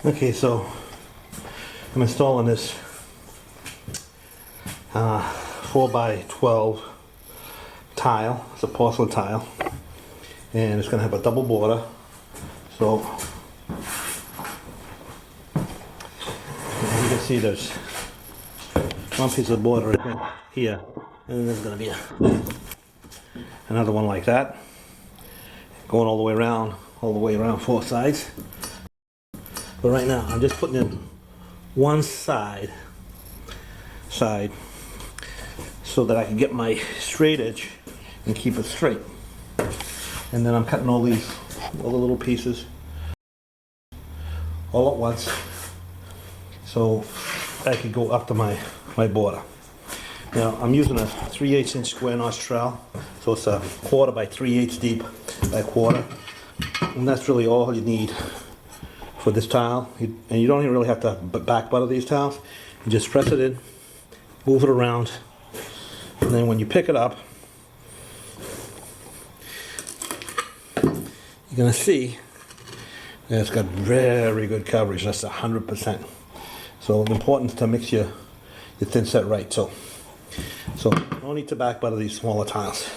Okay, so I'm installing this 4x12 tile. It's a porcelain tile, and it's going to have a double border. So as you can see, there's one piece of border right here, and then there's going to be another one like that, going all the way around four sides. But right now, I'm just putting in one side so that I can get my straight edge and keep it straight. And then I'm cutting all the little pieces all at once so I can go up to my border. Now I'm using a 3/8 inch square notch trowel, so it's a 1/4 by 3/8 deep by 1/4, and that's really all you need for this tile. And you don't even really have to back butter these tiles. You just press it in, move it around, and then when you pick it up, you're gonna see that it's got very good coverage. That's 100%. So it's important to mix your thin set right. So no need to back butter these smaller tiles.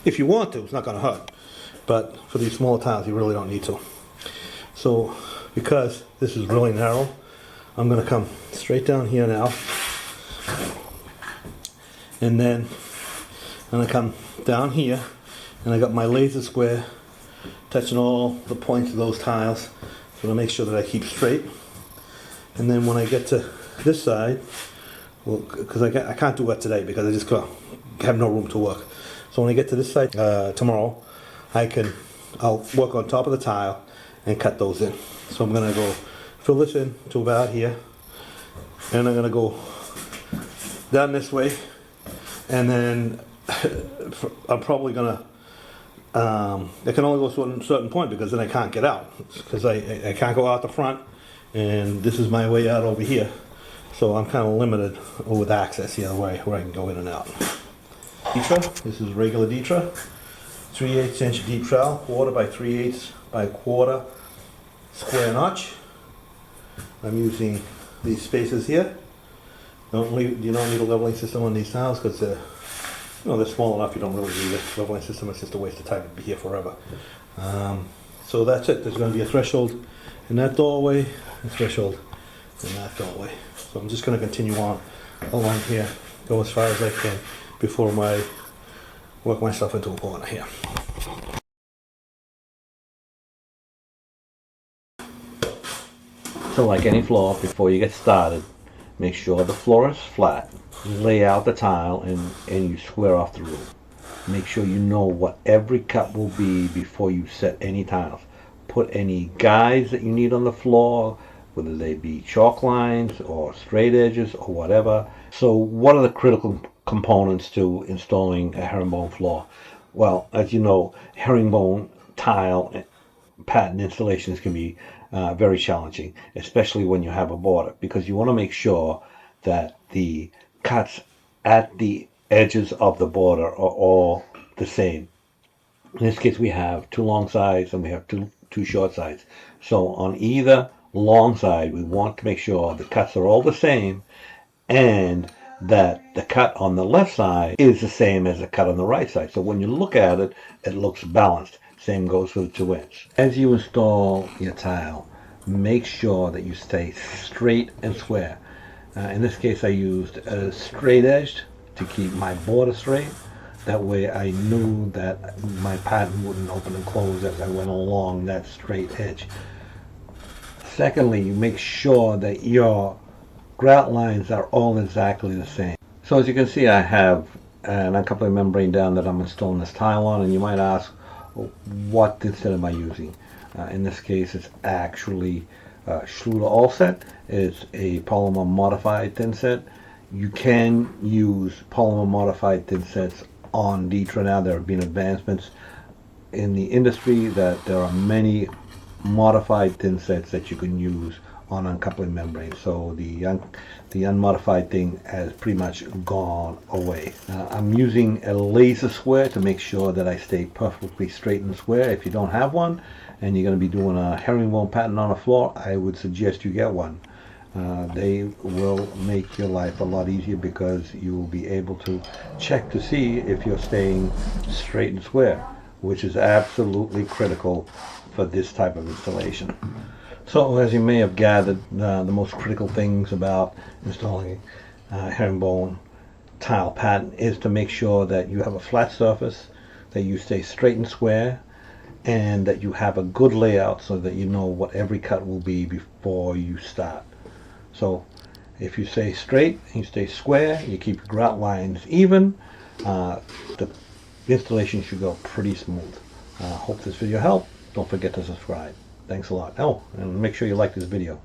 If you want to, it's not gonna hurt. But for these smaller tiles, you really don't need to. So because this is really narrow, I'm gonna come straight down here now, and then I'm gonna come down here, and I got my laser square touching all the points of those tiles, so to make sure that I keep straight. And then when I get to this side, well, because I can't do that today because I just have no room to work. So when I get to this side tomorrow, I'll work on top of the tile and cut those in. So I'm gonna go fill this in to about here, and I'm gonna go down this way, and then I'm probably gonna I can only go to a certain point because then I can't get out, because I can't go out the front, and this is my way out over here, so I'm kind of limited with access here where I can go in and out. Ditra, this is regular Ditra, 3/8 inch deep trowel, 1/4 by 3/8 by 1/4 square notch. I'm using these spaces here. You don't need a leveling system on these tiles because they're small enough. You don't really need a leveling system. It's just a waste of time to be here forever. So that's it. There's going to be a threshold in that doorway, a threshold in that doorway. So I'm just going to continue on along here, go as far as I can before I work myself into a corner here. So like any floor, before you get started, make sure the floor is flat. Lay out the tile and you square off the roof. Make sure you know what every cut will be before you set any tiles. Put any guides that you need on the floor, whether they be chalk lines or straight edges or whatever. So what are the critical components to installing a herringbone floor? Well, as you know, herringbone tile pattern installations can be very challenging, especially when you have a border, because you want to make sure that the cuts at the edges of the border are all the same. In this case, we have two long sides and we have two short sides. So on either long side, we want to make sure the cuts are all the same, and that the cut on the left side is the same as the cut on the right side. So when you look at it, it looks balanced. Same goes for the 2 inch. As you install your tile, make sure that you stay straight and square. In this case, I used a straight edge to keep my border straight. That way I knew that my pattern wouldn't open and close as I went along that straight edge. Secondly, you make sure that your grout lines are all exactly the same. So as you can see, I have an uncoupling membrane down that I'm installing this tile on, and you might ask, what thin set am I using? In this case, it's actually Schluter All-Set. It's a polymer modified thin set. You can use polymer modified thin sets on Ditra now. There have been advancements in the industry that there are many modified thin sets that you can use on uncoupling membrane. So the unmodified thing has pretty much gone away. I'm using a laser square to make sure that I stay perfectly straight and square. If you don't have one and you're going to be doing a herringbone pattern on a floor, I would suggest you get one. They will make your life a lot easier because you will be able to check to see if you're staying straight and square, which is absolutely critical for this type of installation. So as you may have gathered, the most critical things about installing herringbone tile pattern is to make sure that you have a flat surface, that you stay straight and square, and that you have a good layout so that you know what every cut will be before you start. So if you stay straight, you stay square, you keep your grout lines even, the installation should go pretty smooth. Hope this video helped. Don't forget to subscribe. Thanks a lot. Oh, and make sure you like this video.